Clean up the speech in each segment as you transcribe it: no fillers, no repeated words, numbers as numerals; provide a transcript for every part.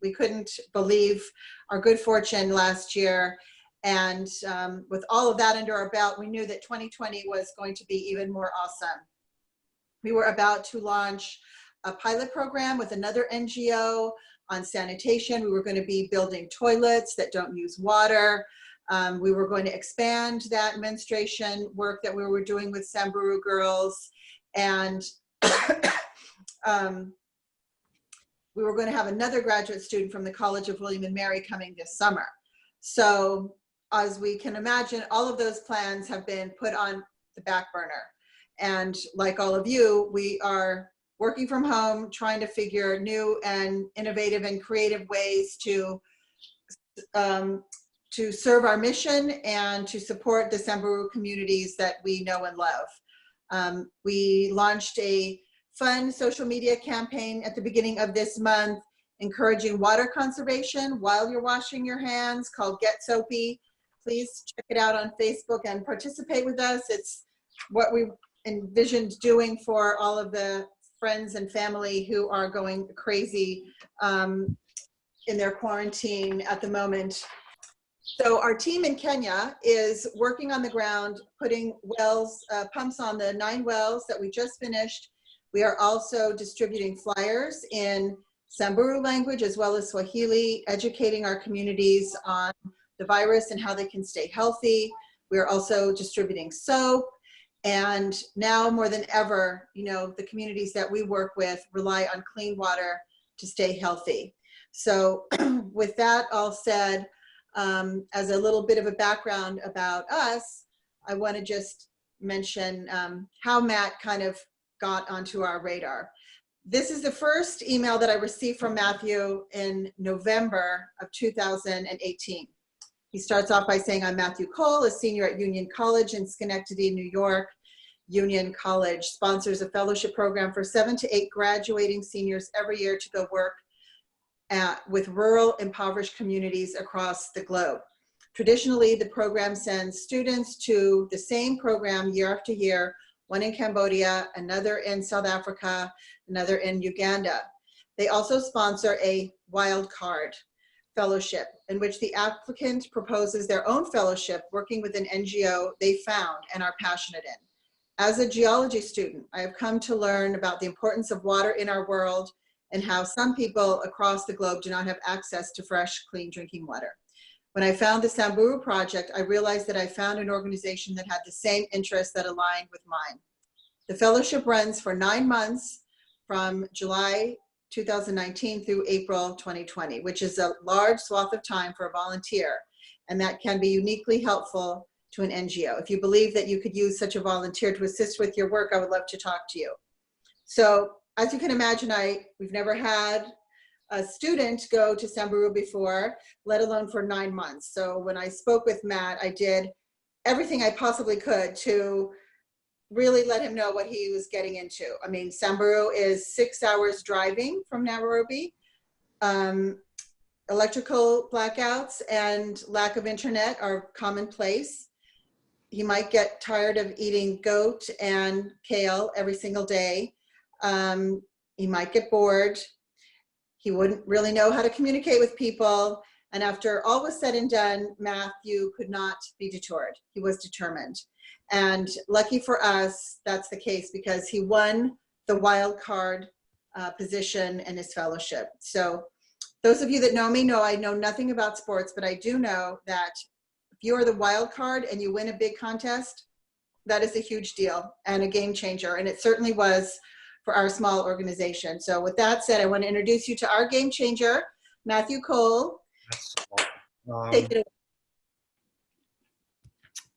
we couldn't believe our good fortune last year. And with all of that under our belt, we knew that 2020 was going to be even more awesome. We were about to launch a pilot program with another NGO on sanitation. We were going to be building toilets that don't use water. We were going to expand that menstruation work that we were doing with Samburu girls. And we were going to have another graduate student from the College of William and Mary coming this summer. So as we can imagine, all of those plans have been put on the back burner. And like all of you, we are working from home, trying to figure new and innovative and creative ways to serve our mission and to support the Samburu communities that we know and love. We launched a fun social media campaign at the beginning of this month, encouraging water conservation while you're washing your hands, called Get Soapy. Please check it out on Facebook and participate with us. It's what we envisioned doing for all of the friends and family who are going crazy in their quarantine at the moment. So our team in Kenya is working on the ground, putting wells, pumps on the 9 wells that we just finished. We are also distributing flyers in Samburu language as well as Swahili, educating our communities on the virus and how they can stay healthy. We are also distributing soap. And now more than ever, you know, the communities that we work with rely on clean water to stay healthy. So with that all said, as a little bit of a background about us, I want to just mention how Matt kind of got onto our radar. This is the first email that I received from Matthew in November of 2018. He starts off by saying, I'm Matthew Cole, a senior at Union College in Schenectady, New York. Union College sponsors a fellowship program for 7 to 8 graduating seniors every year to go work with rural impoverished communities across the globe. Traditionally, the program sends students to the same program year after year, one in Cambodia, another in South Africa, another in Uganda. They also sponsor a wild card fellowship in which the applicant proposes their own fellowship working with an NGO they found and are passionate in. As a geology student, I have come to learn about the importance of water in our world and how some people across the globe do not have access to fresh, clean drinking water. When I found the Samburu project, I realized that I found an organization that had the same interests that aligned with mine. The fellowship runs for 9 months from July 2019 through April 2020, which is a large swath of time for a volunteer, and that can be uniquely helpful to an NGO. If you believe that you could use such a volunteer to assist with your work, I would love to talk to you. So as you can imagine, we've never had a student go to Samburu before, let alone for 9 months. So when I spoke with Matt, I did everything I possibly could to really let him know what he was getting into. I mean, Samburu is 6 hours driving from Nairobi. Electrical blackouts and lack of internet are commonplace. He might get tired of eating goat and kale every single day. He might get bored. He wouldn't really know how to communicate with people. And after all was said and done, Matthew could not be detoured. He was determined. And lucky for us, that's the case because he won the wild card position in his fellowship. So those of you that know me know I know nothing about sports, but I do know that if you are the wild card and you win a big contest, that is a huge deal and a game changer. And it certainly was for our small organization. So with that said, I want to introduce you to our game changer, Matthew Cole. Take it away.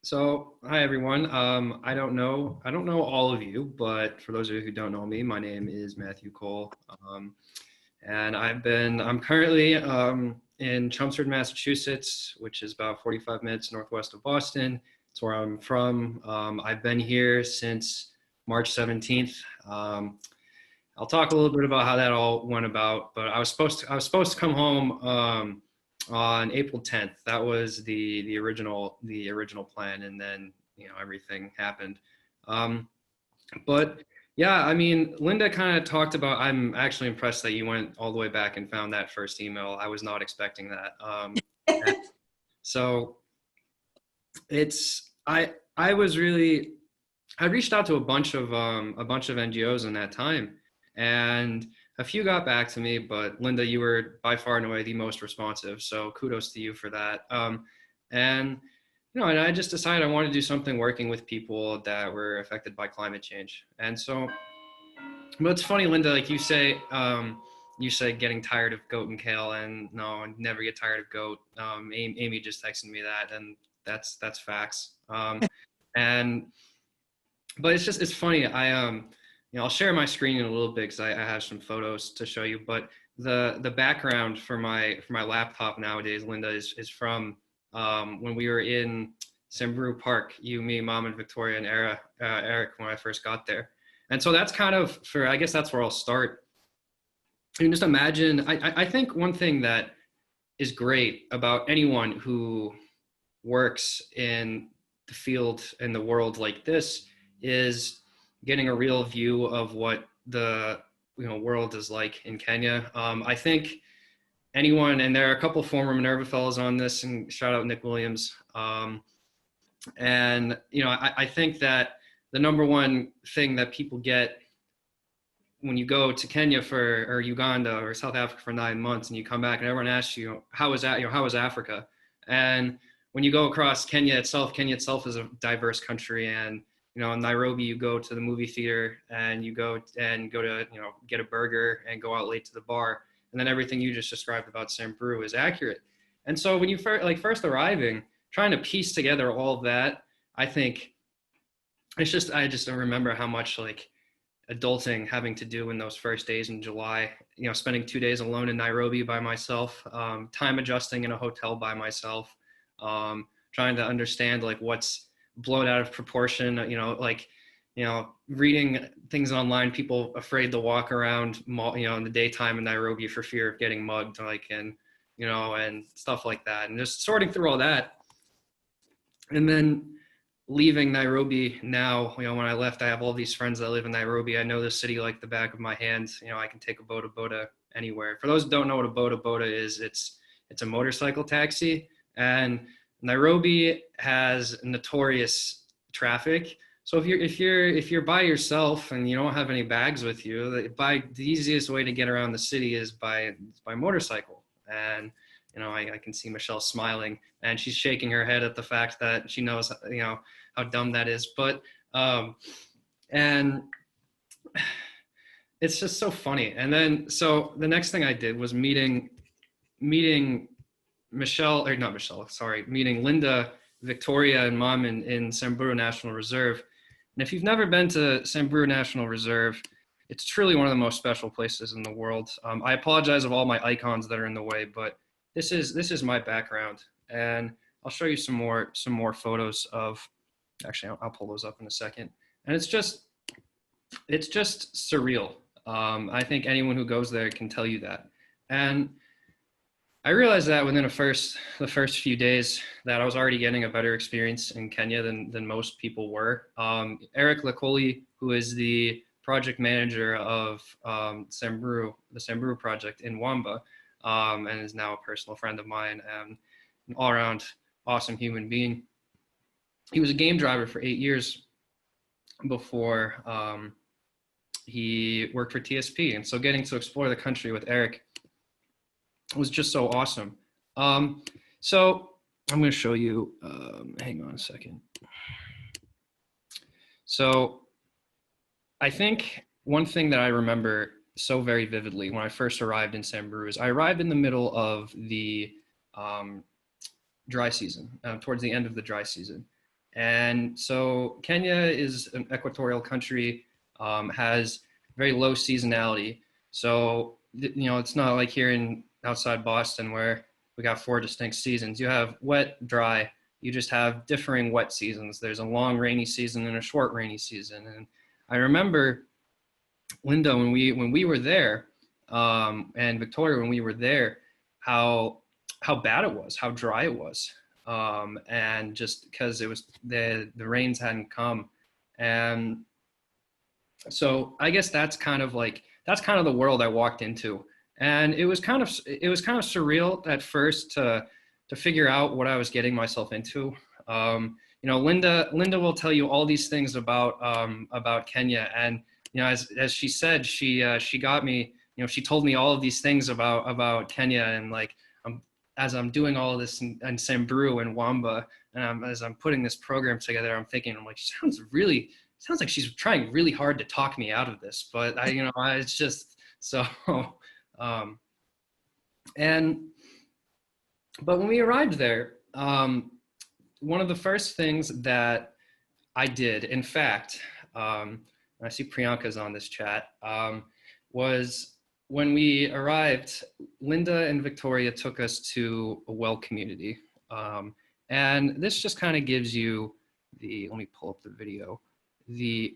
So, hi everyone. I don't know all of you, but for those of you who don't know me, my name is Matthew Cole, and I'm currently in Chelmsford, Massachusetts, which is about 45 minutes northwest of Boston. It's where I'm from. I've been here since March 17th. I'll talk a little bit about how that all went about, but I was supposed to come home on April 10th. That was the original plan, and then everything happened. But Yeah, I mean, Linda kind of talked about, I'm actually impressed that you went all the way back and found that first email. I was not expecting that. And so I was really, I reached out to a bunch of NGOs in that time, and a few got back to me, but Linda, you were by far and away the most responsive. So kudos to you for that. And and I just decided I wanted to do something working with people that were affected by climate change. And so, but it's funny, Linda, like you say getting tired of goat and kale, and no, I never get tired of goat. Amy just texted me that, and that's facts. And but it's funny. I'll share my screen in a little bit because I have some photos to show you. But the background for my laptop nowadays, Linda, is from when we were in Samburu Park. You, me, Mom, and Victoria and Eric when I first got there. And so that's kind of for, I guess that's where I'll start. You can just imagine. I think one thing that is great about anyone who works in the field in the world like this is getting a real view of what the world is like in Kenya. I think anyone, and there are a couple former Minerva Fellows on this, and shout out Nick Williams. And I think that the number one thing that people get when you go to Kenya or Uganda or South Africa for 9 months and you come back and everyone asks you, how is that, how is Africa? And when you go across Kenya itself is a diverse country. And in Nairobi, you go to the movie theater and you go to get a burger and go out late to the bar, and then everything you just described about Samburu is accurate. And so when you first arriving, trying to piece together all of that, I think I just don't remember how much adulting having to do in those first days in July, spending 2 days alone in Nairobi by myself, time adjusting in a hotel by myself, trying to understand what's blown out of proportion, reading things online, people afraid to walk around in the daytime in Nairobi for fear of getting mugged, and stuff like that, and just sorting through all that. And then leaving Nairobi now, when I left, I have all these friends that live in Nairobi. I know the city like the back of my hand. I can take a boda anywhere. For those who don't know what a boda is, it's a motorcycle taxi. And Nairobi has notorious traffic. So if you're by yourself and you don't have any bags with you, the easiest way to get around the city is by motorcycle. And I can see Michelle smiling, and she's shaking her head at the fact that she knows how dumb that is. But and it's just so funny. And then so the next thing I did was meeting meeting Linda, Victoria, and Mom in Samburu National Reserve. And if you've never been to Samburu National Reserve, it's truly one of the most special places in the world. I apologize of all my icons that are in the way, but this is my background, and I'll show you some more photos of. Actually, I'll pull those up in a second. And it's just surreal. I think anyone who goes there can tell you that. And I realized that within the first few days that I was already getting a better experience in Kenya than most people were. Eric Lakoli, who is the project manager of the Samburu project in Wamba, and is now a personal friend of mine and an all-around awesome human being. He was a game driver for 8 years before he worked for TSP. And so getting to explore the country with Eric was just so awesome. So I'm going to show you, hang on a second. So I think one thing that I remember so very vividly when I first arrived in Samburu is I arrived in the middle of the dry season, towards the end of the dry season. And so Kenya is an equatorial country, has very low seasonality. So, it's not like here outside Boston where we got 4 distinct seasons. You have wet, dry. You just have differing wet seasons. There's a long rainy season and a short rainy season. And I remember, Linda, when we were there, and Victoria, when we were there, how bad it was, how dry it was. And just because it was the rains hadn't come. And So I guess that's kind of the world I walked into, and it was kind of surreal at first to figure out what I was getting myself into. Linda will tell you all these things about Kenya, and as she said, she got me. She told me all of these things about Kenya, and like as I'm doing all of this in Samburu and Wamba, and as I'm putting this program together, I'm thinking, I'm like, sounds like she's trying really hard to talk me out of this, but it's just so. Um, and but when we arrived there, one of the first things that I did, in fact, I see Priyanka's on this chat, was when we arrived, Linda and Victoria took us to a well community. And this just kind of gives you let me pull up the video, the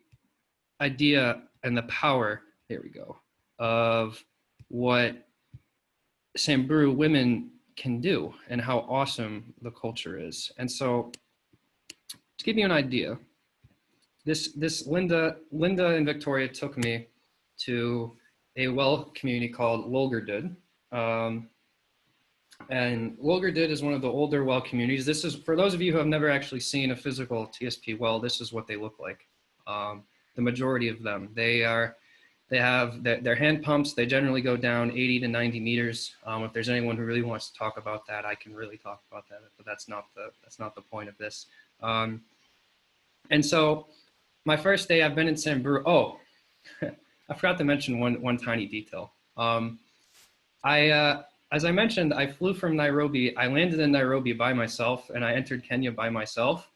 idea and the power, there we go, of what Samburu women can do and how awesome the culture is. And so to give you an idea, this Linda and Victoria took me to a well community called Wolgerdud. And Wolgerdud is one of the older well communities. This is, for those of you who have never actually seen a physical TSP well, this is what they look like. The majority of them, they have their hand pumps. They generally go down 80 to 90 meters. If there's anyone who really wants to talk about that, I can really talk about that, but that's not the point of this. And so my first day, I've been in Samburu. Oh, I forgot to mention one tiny detail. As I mentioned, I flew from Nairobi. I landed in Nairobi by myself, and I entered Kenya by myself.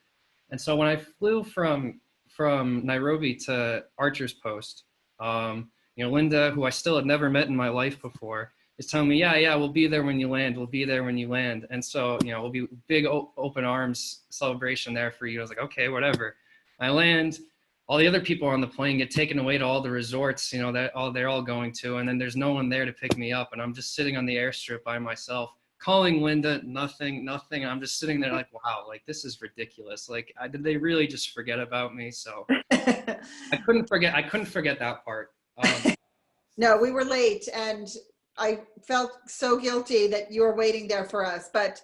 And so when I flew from Nairobi to Archer's Post, Linda, who I still had never met in my life before, is telling me, yeah, we'll be there when you land. We'll be there when you land. And so, it'll be big open arms celebration there for you. I was like, okay, whatever. I land. All the other people on the plane get taken away to all the resorts, they're all going to, and then there's no one there to pick me up. And I'm just sitting on the airstrip by myself, calling Linda, nothing. I'm just sitting there like, wow, like this is ridiculous. Like, did they really just forget about me? So I couldn't forget that part. No, we were late, and I felt so guilty that you were waiting there for us. But,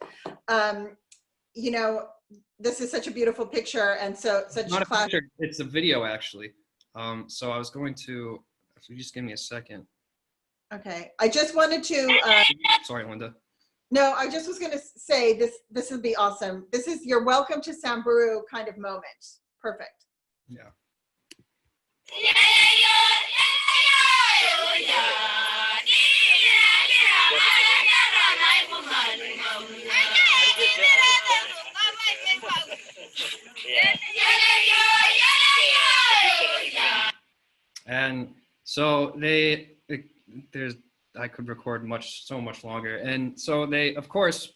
this is such a beautiful picture, and such not a picture, it's a video actually. So I was going to, if you just give me a second. Okay, I just wanted to. Sorry, Linda. No, I just was going to say this would be awesome. This is your welcome to Samburu kind of moment. Perfect. Yeah. And so I could record so much longer. And so of course,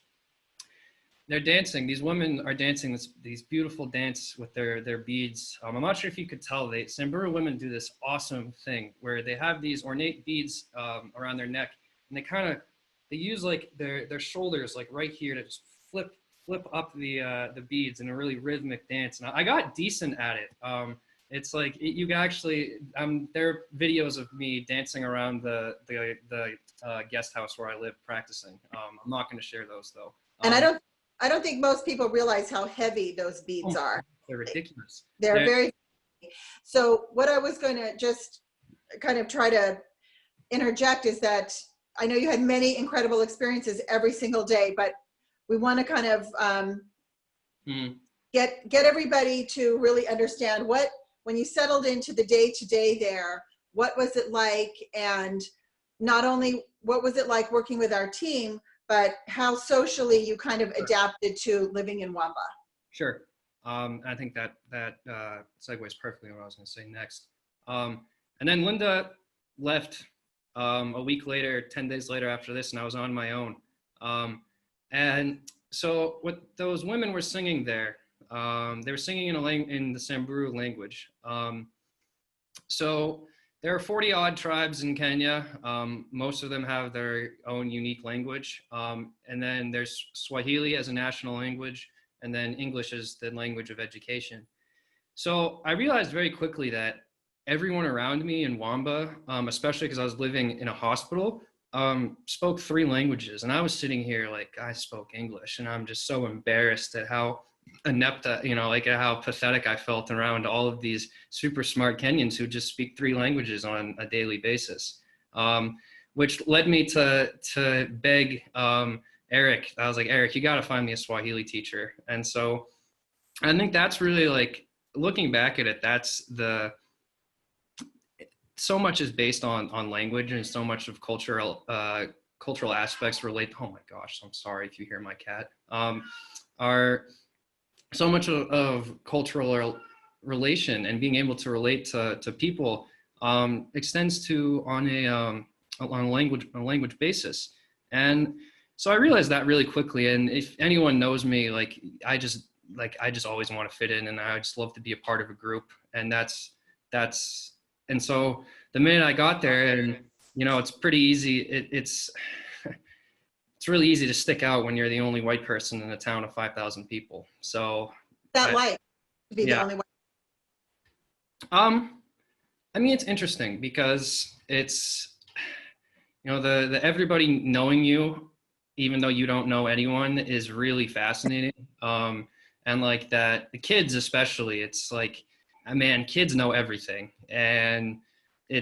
they're dancing. These women are dancing these beautiful dance with their beads. I'm not sure if you could tell, Samburu women do this awesome thing where they have these ornate beads around their neck, and they use like their shoulders like right here to just flip up the beads in a really rhythmic dance. And I got decent at it. It's like you can actually, there are videos of me dancing around the guest house where I live practicing. I'm not going to share those though. And I don't think most people realize how heavy those beads are. They're ridiculous. They're very heavy. So what I was going to just kind of try to interject is that I know you had many incredible experiences every single day, but we want to kind of get everybody to really understand when you settled into the day-to-day there, what was it like? And not only what was it like working with our team, but how socially you kind of adapted to living in Wamba. Sure. I think that segues perfectly what I was going to say next. And then Linda left a week later, 10 days later after this, and I was on my own. And so what those women were singing there, they were singing in the Samburu language. So there are 40 odd tribes in Kenya. Most of them have their own unique language. And then there's Swahili as a national language, and then English is the language of education. So I realized very quickly that everyone around me in Wamba, especially because I was living in a hospital, spoke 3 languages, and I was sitting here like I spoke English, and I'm just so embarrassed at how inept, like how pathetic I felt around all of these super smart Kenyans who just speak 3 languages on a daily basis, which led me to beg Eric. I was like, Eric, you got to find me a Swahili teacher, and so I think that's really like looking back at it. That's the so much is based on language, and so much of cultural aspects relate. Oh my gosh, I'm sorry if you hear my cat. Are so much of cultural relation and being able to relate to people extends to on a language basis. And so I realized that really quickly. And if anyone knows me, I just always want to fit in, and I just love to be a part of a group. And that's and so the minute I got there, and it's pretty easy. It's really easy to stick out when you're the only white person in a town of 5,000 people. So That life to be the only one. I mean, it's interesting because it's, the everybody knowing you, even though you don't know anyone, is really fascinating. And like that, the kids especially, it's like, man, kids know everything. And the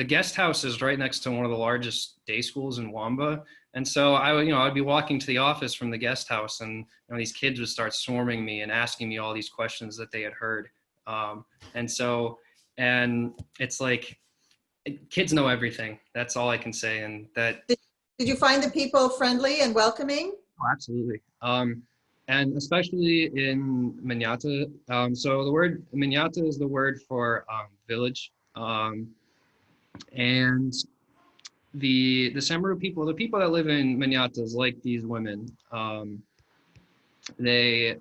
guest house is right next to one of the largest day schools in Wamba. And so I'd be walking to the office from the guest house, and these kids would start swarming me and asking me all these questions that they had heard. And it's like, kids know everything. That's all I can say. And that. Did you find the people friendly and welcoming? Oh, absolutely. And especially in Manyata. So the word Manyata is the word for village. And the Samburu people, the people that live in Manyatas, like these women, they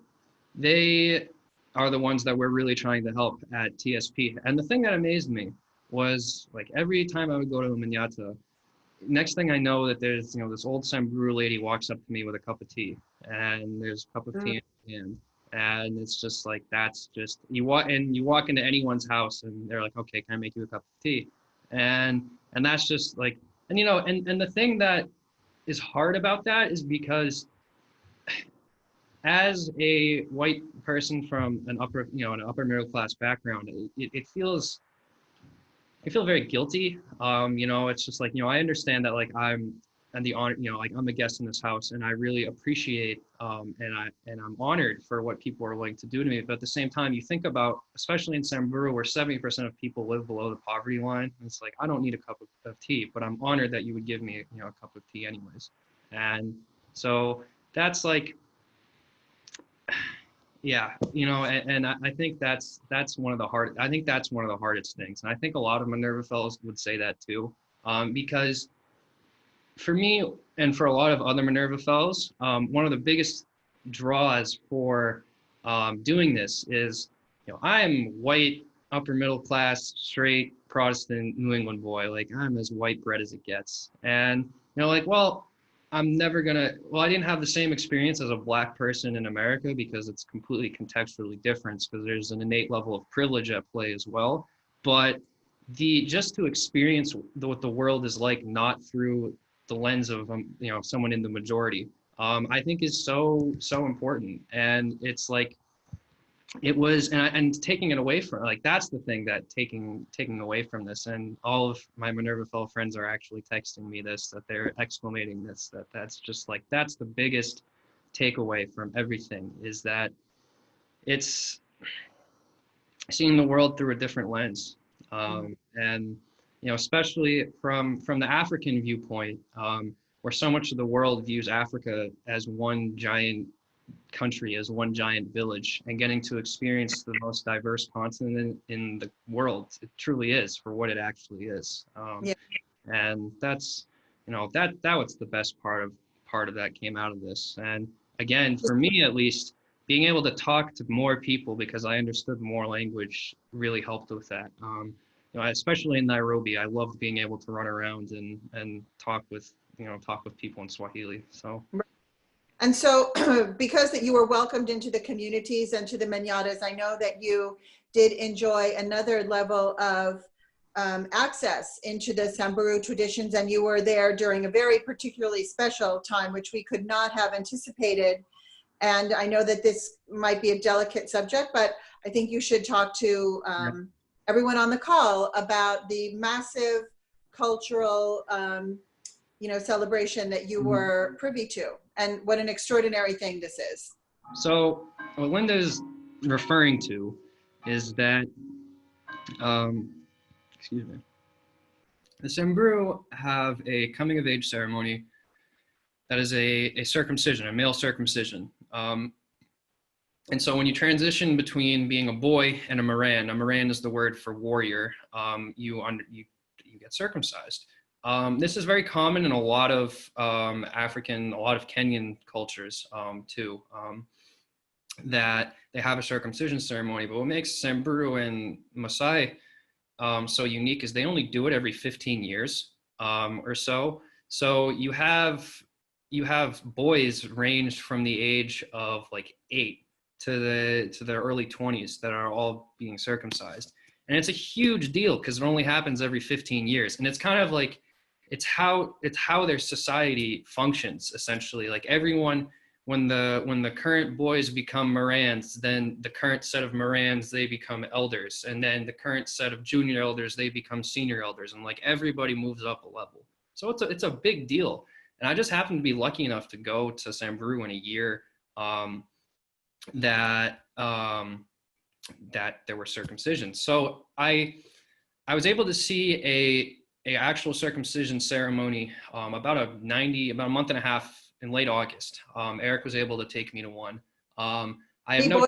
are the ones that we're really trying to help at TSP. And the thing that amazed me was, like, every time I would go to Manyata, next thing I know that there's, this old Samburu lady walks up to me with a cup of tea, and there's a cup of tea in her hand. And it's just like, that's just, you walk into anyone's house and they're like, okay, can I make you a cup of tea? And that's just like, and the thing that is hard about that is because as a white person from an upper middle class background, it feels, I feel very guilty. It's just like, I understand that, like, I'm the honor, like, I'm a guest in this house, and I really appreciate, and I'm honored for what people are willing to do to me. But at the same time, you think about, especially in Samburu, where 70% of people live below the poverty line, and it's like, I don't need a cup of tea, but I'm honored that you would give me, a cup of tea anyways. And so that's like, yeah, and I think that's one of the hardest things. And I think a lot of Minerva Fellows would say that too, because for me and for a lot of other Minerva Fellows, one of the biggest draws for doing this is, I'm white, upper middle class, straight Protestant New England boy. Like, I'm as white bread as it gets. And, well, I didn't have the same experience as a Black person in America, because it's completely contextually different, because there's an innate level of privilege at play as well. But just to experience what the world is like, not through the lens of, someone in the majority, I think is so important. And it's like, it was, and taking it away from, like, that's the thing that taking away from this, and all of my Minerva Fellow friends are actually texting me this, that they're exclamating this, that's just like, that's the biggest takeaway from everything, is that it's seeing the world through a different lens. And especially from the African viewpoint, where so much of the world views Africa as one giant country, as one giant village, and getting to experience the most diverse continent in the world. It truly is, for what it actually is. Yeah. And that's, that was the best part of that came out of this. And again, for me at least, being able to talk to more people because I understood more language really helped with that. Especially in Nairobi, I loved being able to run around and talk with people in Swahili. So. And so because that you were welcomed into the communities and to the Manyatas, I know that you did enjoy another level of access into the Samburu traditions, and you were there during a very particularly special time, which we could not have anticipated. And I know that this might be a delicate subject, but I think you should talk to everyone on the call about the massive cultural celebration that you were privy to, and what an extraordinary thing this is. So what Linda's referring to is that, excuse me, the Samburu have a coming of age ceremony that is a circumcision, a male circumcision. And so when you transition between being a boy and a Moran is the word for warrior, you get circumcised. This is very common in a lot of African, a lot of Kenyan cultures too, that they have a circumcision ceremony. But what makes Samburu and Maasai so unique is they only do it every 15 years or so. So you have boys ranged from the age of like 8 to the early 20s that are all being circumcised. And it's a huge deal because it only happens every 15 years. And it's kind of like, it's how their society functions, essentially. Like everyone, when the current boys become Morans, then the current set of Morans, they become elders. And then the current set of junior elders, they become senior elders. And like everybody moves up a level. So it's a big deal. And I just happened to be lucky enough to go to Samburu in a year that there were circumcisions. So I was able to see a actual circumcision ceremony about a month and a half in late August. Eric was able to take me to one. I have boys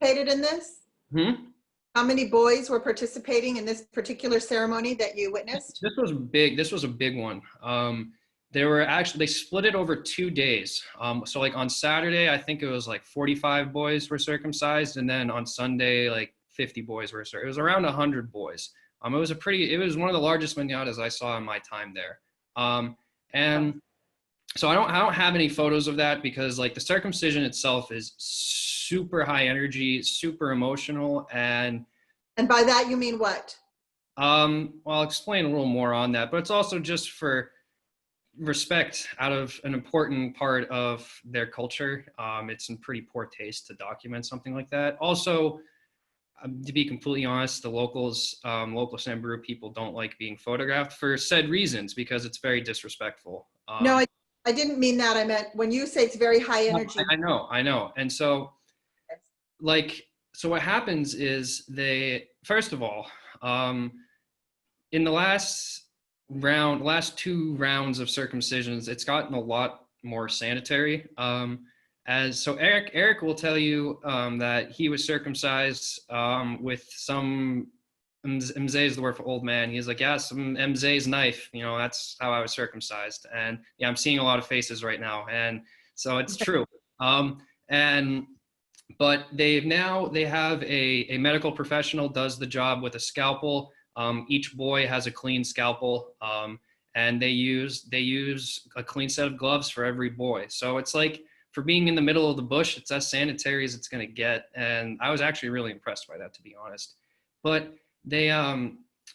participated in this? How many boys were participating in this particular ceremony that you witnessed? This was big. This was a big one. They split it over 2 days. So like on Saturday, I think it was like 45 boys were circumcised. And then on Sunday, like 50 boys were circumcised. It was around 100 boys. It was one of the largest manadas I saw in my time there. And so I don't have any photos of that because like the circumcision itself is super high energy, super emotional. And by that, you mean what? Well, I'll explain a little more on that, but it's also just for respect out of an important part of their culture. It's in pretty poor taste to document something like that. Also, to be completely honest, the local Samburu people don't like being photographed for said reasons because it's very disrespectful. No, I didn't mean that. I meant when you say it's very high energy. I know. And so so what happens is first of all, in the last 2 rounds of circumcisions, it's gotten a lot more sanitary. Eric will tell you that he was circumcised with some Mzee is the word for old man. He's like, yeah, some Mzee's knife. That's how I was circumcised. And yeah, I'm seeing a lot of faces right now, and so it's true. But they have a medical professional does the job with a scalpel. Each boy has a clean scalpel, and they use a clean set of gloves for every boy. So it's like, for being in the middle of the bush, it's as sanitary as it's going to get. And I was actually really impressed by that, to be honest. But they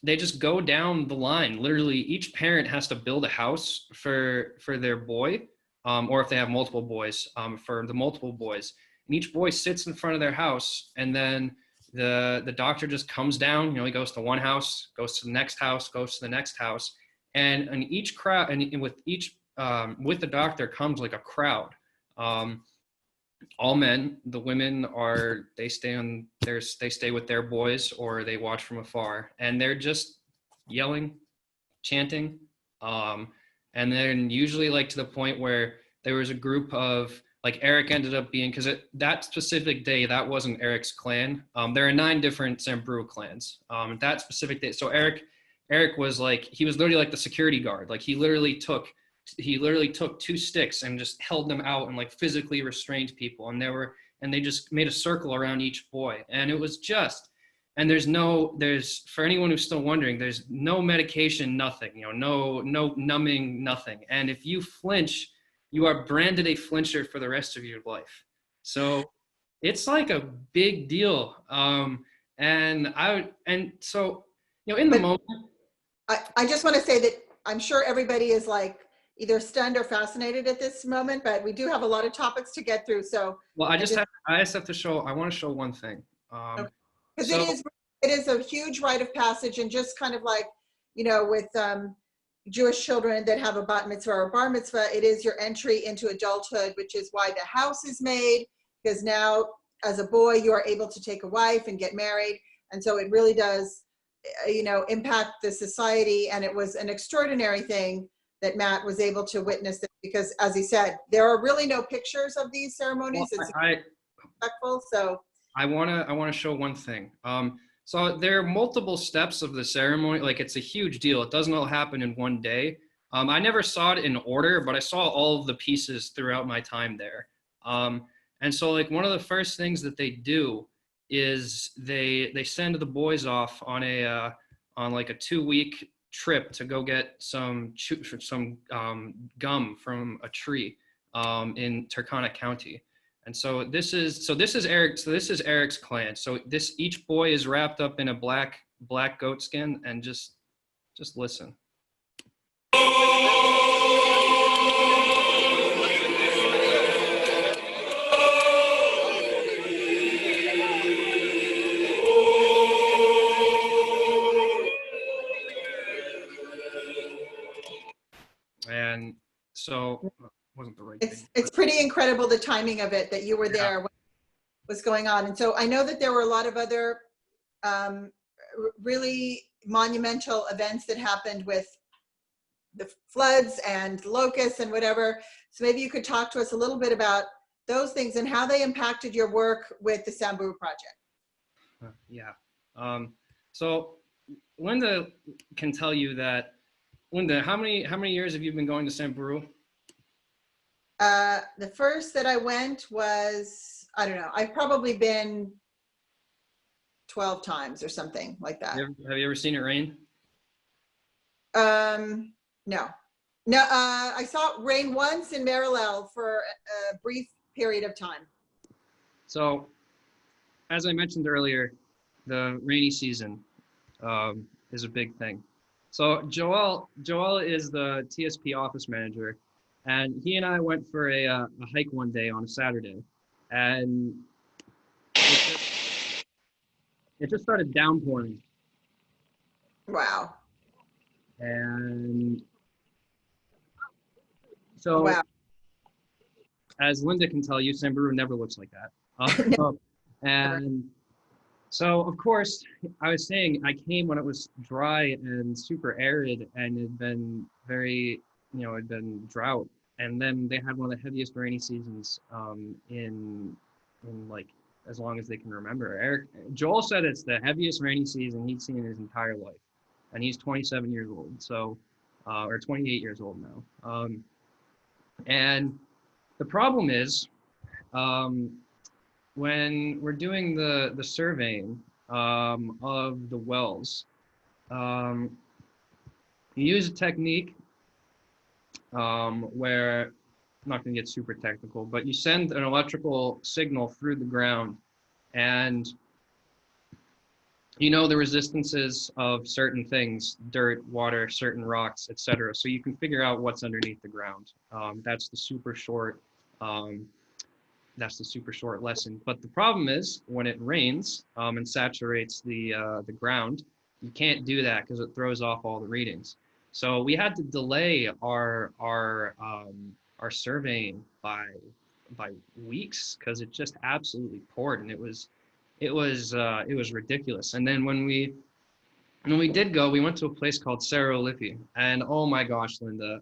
just go down the line. Literally, each parent has to build a house for their boy, or if they have multiple boys, for the multiple boys. And each boy sits in front of their house, and then the doctor just comes down. He goes to one house, goes to the next house, goes to the next house, and in each crowd, and with the doctor comes like a crowd. All men. The women they stay with their boys, or they watch from afar, and they're just yelling, chanting, and then usually like to the point where there was a group of, like, Eric ended up being, because that specific day, that wasn't Eric's clan. There are 9 different Samburu clans. That specific day, so Eric was like, he was literally like the security guard. Like he literally took 2 sticks and just held them out and like physically restrained people. And they just made a circle around each boy. And it was just, and for anyone who's still wondering, there's no medication, nothing, no numbing, nothing. And if you flinch, you are branded a flincher for the rest of your life. So it's like a big deal. And so, in the But moment. I just want to say that I'm sure everybody is like either stunned or fascinated at this moment, but we do have a lot of topics to get through. So Well, I just have to show. I want to show one thing. because So it is a huge rite of passage, and just kind of like, with Jewish children that have a bat mitzvah or a bar mitzvah, it is your entry into adulthood, which is why the house is made, because now as a boy you are able to take a wife and get married, and so it really does impact the society. And it was an extraordinary thing that Matt was able to witness this, because as he said, there are really no pictures of these ceremonies. well, It's respectful. So I want to show one thing. So there are multiple steps of the ceremony. Like, it's a huge deal. It doesn't all happen in one day. I never saw it in order, but I saw all of the pieces throughout my time there. And so, like, one of the first things that they do is they send the boys off on like a 2-week trip to go get some gum from a tree in Turkana County. And so this is Eric's clan. So each boy is wrapped up in a black goat skin, and just listen. And so wasn't the right thing. It's pretty incredible, the timing of it, that you were there when it was going on. And so I know that there were a lot of other really monumental events that happened with the floods and locusts and whatever. So maybe you could talk to us a little bit about those things and how they impacted your work with the Samburu project. Yeah. So Linda can tell you that. Linda, how many years have you been going to Samburu? The first that I went was, I don't know, I've probably been 12 times or something like that. Have you ever seen it rain? No. I saw it rain once in Marilel for a brief period of time. So, as I mentioned earlier, the rainy season is a big thing. So Joel is the TSP office manager, and he and I went for a hike one day on a Saturday, and it just started downpouring. Wow. And so, wow. As Linda can tell you, Samburu never looks like that. And so, of course, I was saying I came when it was dry and super arid, and it had been very, it'd been drought. And then they had one of the heaviest rainy seasons in like as long as they can remember. Joel said it's the heaviest rainy season he'd seen in his entire life, and he's 27 years old, so or 28 years old now. And the problem is, when we're doing the surveying of the wells, you use a technique where, I'm not going to get super technical, but you send an electrical signal through the ground, and the resistances of certain things, dirt, water, certain rocks, etc. So you can figure out what's underneath the ground. That's the super short lesson. But the problem is, when it rains and saturates the ground, you can't do that because it throws off all the readings. So we had to delay our surveying by weeks because it just absolutely poured, and it was ridiculous. And then when we did go, we went to a place called Cerro Lipi, and oh my gosh, Linda,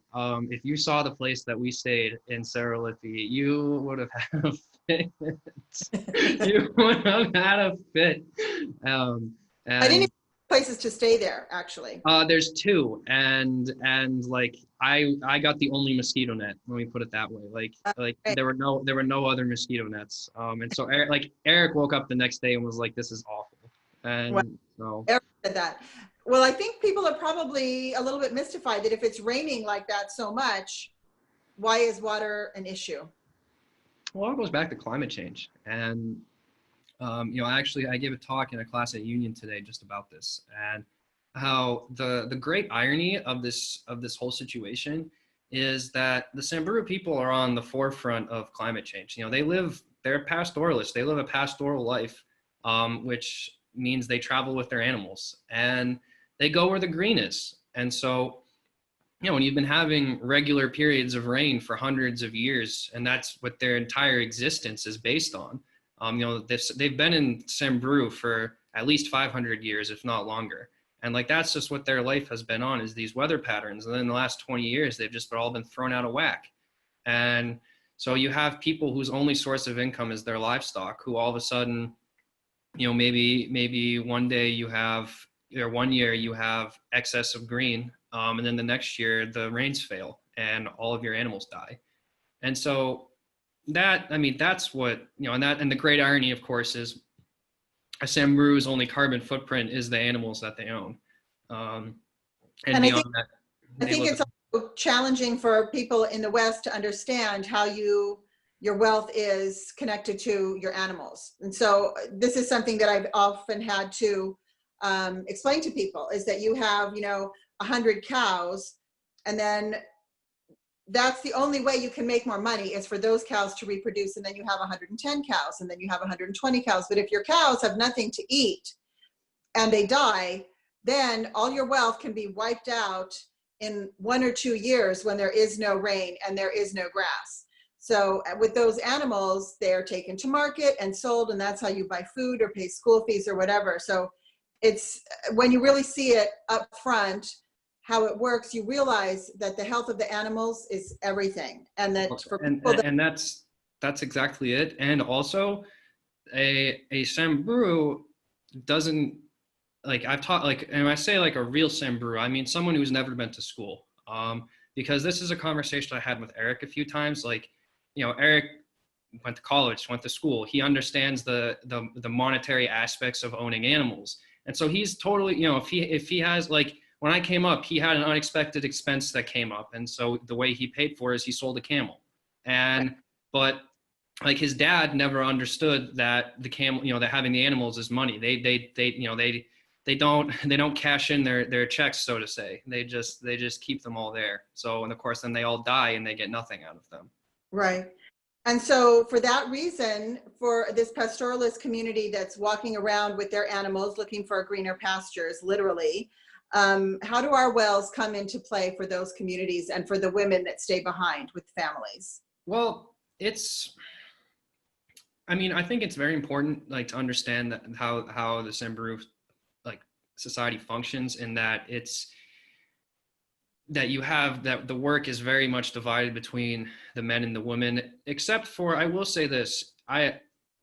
if you saw the place that we stayed in Cerro Lipi, you would have had a fit. You would have had a fit. I didn't even have places to stay there, actually. There's two, and like I got the only mosquito net, when we put it that way. Like there were no other mosquito nets. And so Eric woke up the next day and was like, "This is awful." And wow. So Eric said that. Well, I think people are probably a little bit mystified that if it's raining like that so much, why is water an issue? Well, it goes back to climate change, and I gave a talk in a class at Union today just about this, and how the great irony of this whole situation is that the Samburu people are on the forefront of climate change. They're pastoralists. They live a pastoral life, which means they travel with their animals and they go where the green is. And so, when you've been having regular periods of rain for hundreds of years, and that's what their entire existence is based on. They've been in Samburu for at least 500 years, if not longer. And like, that's just what their life has been on, is these weather patterns. And then in the last 20 years, they've just all been thrown out of whack. And so you have people whose only source of income is their livestock, who all of a sudden, maybe one day you have, or one year you have excess of green, and then the next year the rains fail and all of your animals die. And so that's what, and the great irony, of course, is a Samburu's only carbon footprint is the animals that they own. And beyond that, I think it's also challenging for people in the West to understand how your wealth is connected to your animals. And so this is something that I've often had to explain to people, is that you have, 100 cows, and then that's the only way you can make more money, is for those cows to reproduce, and then you have 110 cows, and then you have 120 cows. But if your cows have nothing to eat and they die, then all your wealth can be wiped out in 1 or 2 years when there is no rain and there is no grass. So with those animals, they're taken to market and sold, and that's how you buy food or pay school fees or whatever. So it's, when you really see it up front, how it works, you realize that the health of the animals is everything. And that for people and that's exactly it. And also a Samburu doesn't, like, I've taught, like, and when I say like a real Samburu, I mean someone who's never been to school. Because this is a conversation I had with Eric a few times. Like, Eric went to college, went to school. He understands the monetary aspects of owning animals. And so he's totally, if he has, like, when I came up, he had an unexpected expense that came up. And so the way he paid for it is he sold a camel. But like, his dad never understood that the camel, that having the animals is money. They don't cash in their checks, so to say. They just keep them all there. So, and of course, then they all die and they get nothing out of them. Right. And so for that reason, for this pastoralist community that's walking around with their animals looking for greener pastures, literally, how do our wells come into play for those communities and for the women that stay behind with families? Well, I think it's very important, like, to understand that how the Samburu, like, society functions, in that that the work is very much divided between the men and the women, except for, I will say this,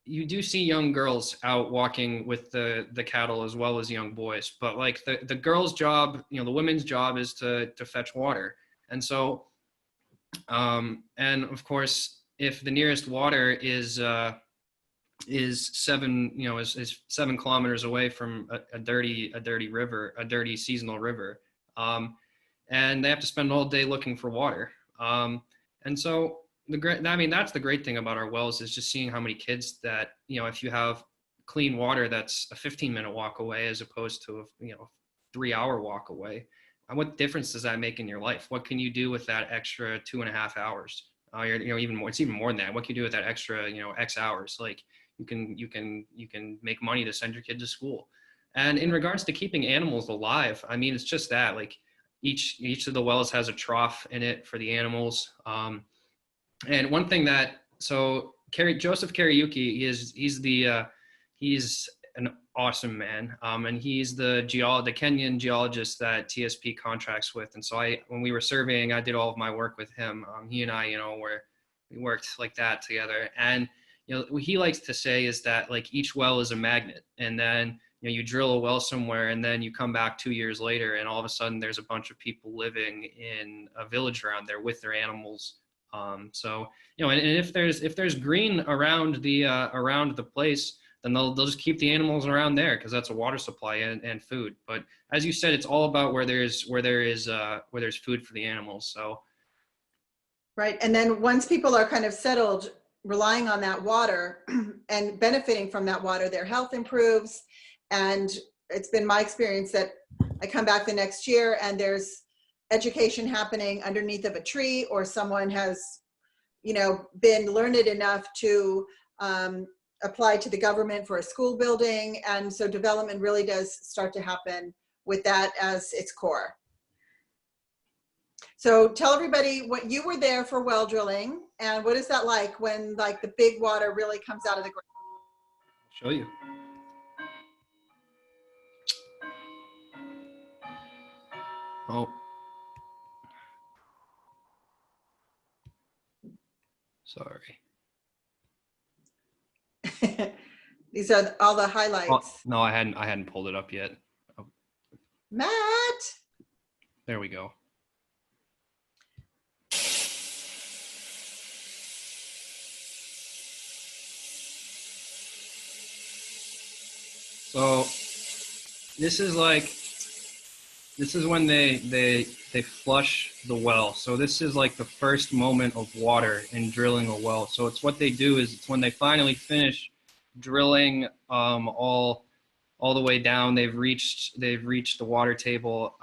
you do see young girls out walking with the cattle as well as young boys, but like the girl's job, the women's job is to fetch water. And so, and of course, if the nearest water is 7 kilometers away from a dirty river, a dirty seasonal river, and they have to spend all day looking for water. And so that's the great thing about our wells, is just seeing how many kids that, if you have clean water that's a 15-minute walk away as opposed to a 3-hour walk away, what difference does that make in your life? What can you do with that extra 2.5 hours? Even more, it's even more than that. What can you do with that extra, X hours? Like, you can make money to send your kid to school. And in regards to keeping animals alive, it's just that, like, each of the wells has a trough in it for the animals. And one thing Joseph Kariuki, he's an awesome man. And he's the Kenyan geologist that TSP contracts with. And so when we were surveying, I did all of my work with him. He and I, we worked like that together. And, what he likes to say is that, like, each well is a magnet, and then, you drill a well somewhere, and then you come back 2 years later, and all of a sudden there's a bunch of people living in a village around there with their animals. So, and if there's green around the place, then they'll just keep the animals around there, because that's a water supply and food. But as you said, it's all about where there's food for the animals. So. Right. And then once people are kind of settled relying on that water and benefiting from that water, their health improves. And it's been my experience that I come back the next year and there's education happening underneath of a tree, or someone has, you know, been learned enough to apply to the government for a school building. And so development really does start to happen with that as its core. So tell everybody what you were there for well drilling, and what is that like when like the big water really comes out of the ground? I'll show you. Oh. Sorry. These are all the highlights. Oh, no, I hadn't pulled it up yet. Oh. Matt. There we go. So this is when they flush the well. So this is like the first moment of water in drilling a well. So it's what they do is it's when they finally finish drilling all the way down. They've reached the water table.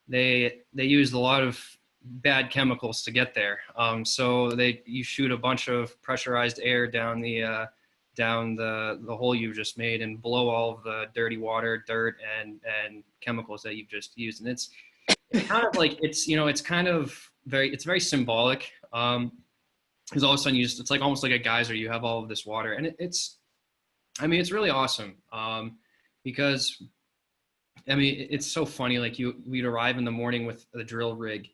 They used a lot of bad chemicals to get there. So you shoot a bunch of pressurized air down the hole you've just made and blow all of the dirty water, dirt, and chemicals that you've just used. And it's kind of like it's very symbolic. Because all of a sudden it's like almost like a geyser. You have all of this water, and it's really awesome. Because it's so funny. Like we'd arrive in the morning with the drill rig,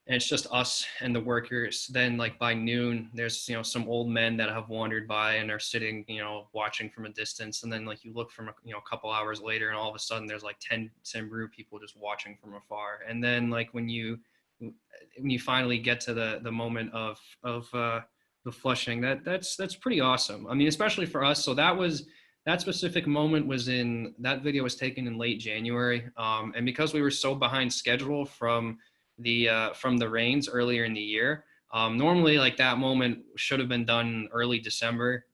and it's just us and the workers. Then like by noon, there's, some old men that have wandered by and are sitting, watching from a distance. And then like you look from a couple hours later, and all of a sudden there's like 10 Samburu people just watching from afar. And then like when you finally get to the moment of the flushing, that's pretty awesome. Especially for us. So that specific moment that video was taken in late January. And because we were so behind schedule from the rains earlier in the year, normally like that moment should have been done early December.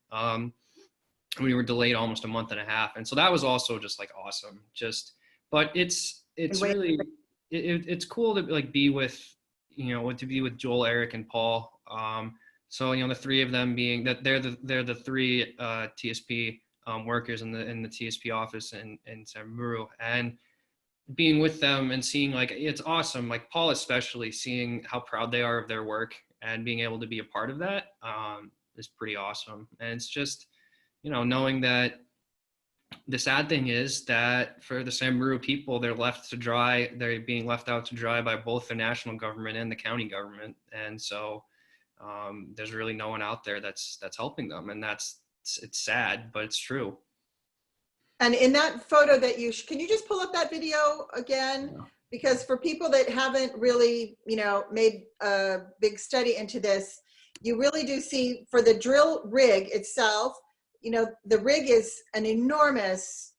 We were delayed almost a month and a half. And so that was also just like awesome. But it's really, it's cool to like be with Joel, Eric, and Paul. So, the three of them being that they're the three TSP workers in the TSP office in Samburu, and being with them and seeing like it's awesome. Like Paul especially, seeing how proud they are of their work and being able to be a part of that is pretty awesome. And it's just knowing that the sad thing is that for the Samburu people, they're being left out to dry by both the national government and the county government. And so there's really no one out there that's helping them, and it's sad, but it's true. And in that photo that can you just pull up that video again? Yeah. Because for people that haven't really, made a big study into this, you really do see for the drill rig itself, the rig is an enormous,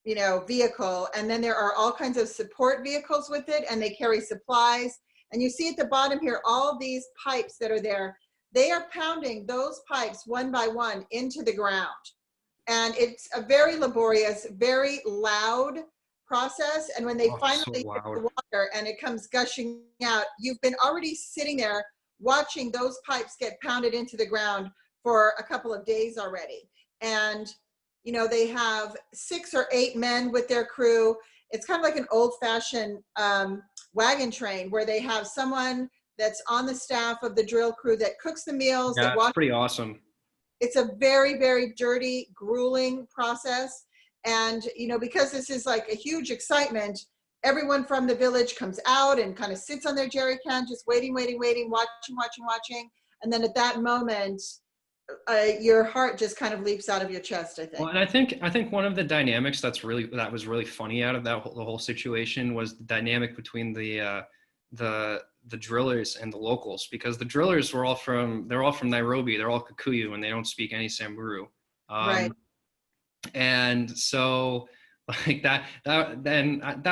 vehicle. And then there are all kinds of support vehicles with it, and they carry supplies. And you see at the bottom here, all these pipes that are there, they are pounding those pipes one by one into the ground. And it's a very laborious, very loud process. And when they finally hit the water and it comes gushing out, you've been already sitting there watching those pipes get pounded into the ground for a couple of days already. And, they have 6 or 8 men with their crew. It's kind of like an old-fashioned wagon train where they have someone that's on the staff of the drill crew that cooks the meals. Yeah, that's pretty awesome. It's a very, very dirty, grueling process. And, because this is like a huge excitement, everyone from the village comes out and kind of sits on their jerry can, just waiting, watching. And then at that moment, your heart just kind of leaps out of your chest, I think. Well, and I think one of the dynamics that was really funny out of the whole situation was the dynamic between the drillers and the locals, because the drillers they're all from Nairobi, they're all Kikuyu, and they don't speak any Samburu. Right. And so like that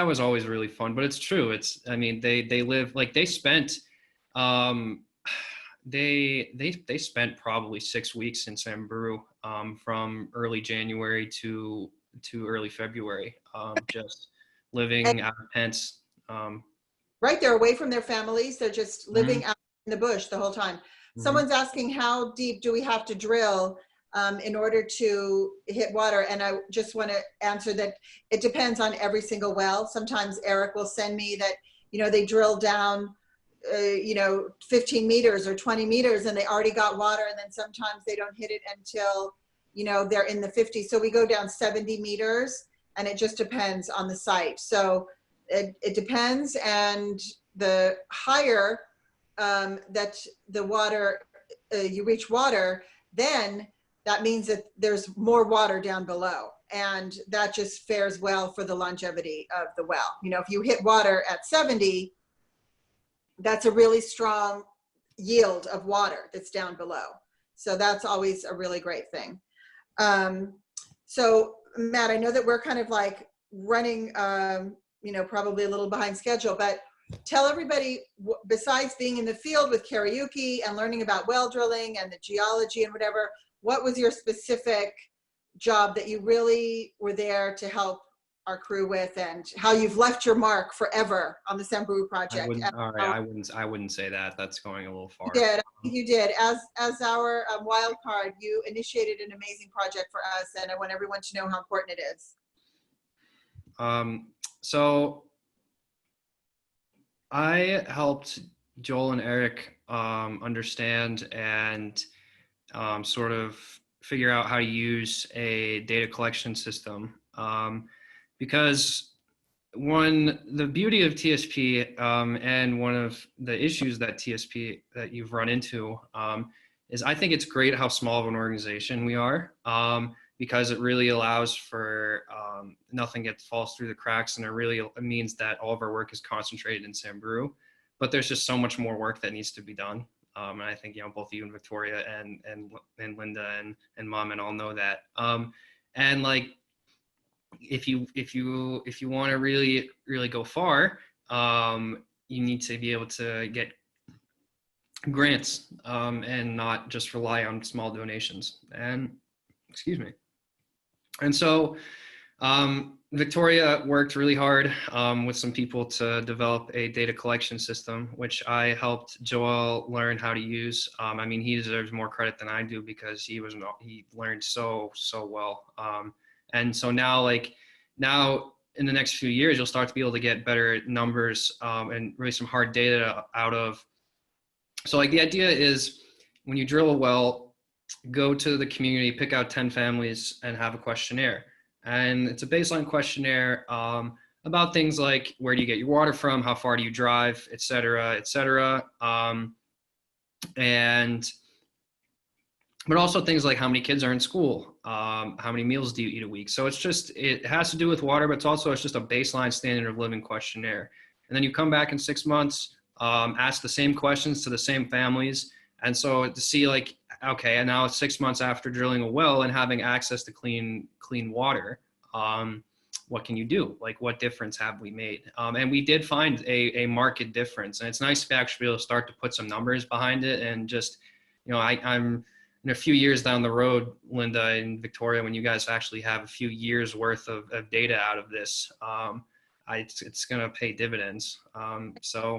was always really fun, but it's true. They live, like they spent, they spent probably 6 weeks in Samburu, from early January to early February, just And living out of tents. right, they're away from their families. They're just living Mhm, out in the bush the whole time. mhm. Someone's asking, how deep do we have to drill in order to hit water? And I just want to answer that it depends on every single well. Sometimes Eric will send me that, they drill down, 15 meters or 20 meters and they already got water. And then sometimes they don't hit it until, they're in the 50s. So we go down 70 meters and it just depends on the site. So it depends. And the higher that the water, you reach water, then that means that there's more water down below. And that just fares well for the longevity of the well. If you hit water at 70, that's a really strong yield of water that's down below. So that's always a really great thing. So Matt, I know that we're kind of like running, probably a little behind schedule, but tell everybody, besides being in the field with karaoke and learning about well drilling and the geology and whatever, what was your specific job that you really were there to help our crew with, and how you've left your mark forever on the Samburu I project? wouldn't. All right, I wouldn't say that. That's going a little You far. did. I think you did. As our wild card, you initiated an amazing project for us, and I want everyone to know how important it is. So I helped Joel and Eric understand and sort of figure out how to use a data collection system, because the beauty of TSP, and one of the issues that TSP that you've run into, is I think it's great how small of an organization we are, because it really allows for nothing falls through the cracks, and it means that all of our work is concentrated in Samburu. But there's just so much more work that needs to be done. And I think, both you and Victoria and Linda and Mom and all know that. And like, if you want to really go far, you need to be able to get grants, and not just rely on small donations. And excuse me. And so Victoria worked really hard with some people to develop a data collection system, which I helped Joel learn how to use. I mean, he deserves more credit than I do, because he learned so well. And so now in the next few years, you'll start to be able to get better numbers, and really some hard data out of. So like, the idea is, when you drill a well, go to the community, pick out 10 families and have a questionnaire. And it's a baseline questionnaire about things like, where do you get your water from? How far do you drive, et cetera, et cetera. But also things like, how many kids are in school? How many meals do you eat a week? So it has to do with water, but it's just a baseline standard of living questionnaire. And then you come back in 6 months, ask the same questions to the same families. And so to see like, okay, and now it's 6 months after drilling a well and having access to clean water, what can you do? Like, what difference have we made? And we did find a marked difference. And it's nice to actually be able to start to put some numbers behind it. And just, I'm in a few years down the road, Linda and Victoria, when you guys actually have a few years worth of data out of this, it's going to pay dividends. So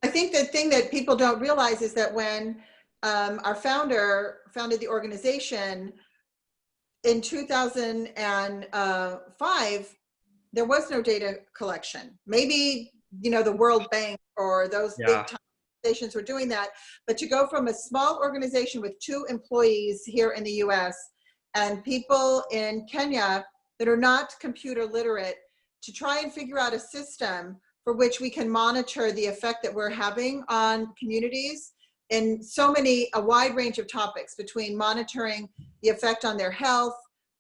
I think the thing that people don't realize is that when our founder founded the organization in 2005, there was no data collection. Maybe, the World Bank or those big time organizations were doing that, but to go from a small organization with 2 employees here in the US and people in Kenya that are not computer literate, to try and figure out a system for which we can monitor the effect that we're having on communities in a wide range of topics, between monitoring the effect on their health,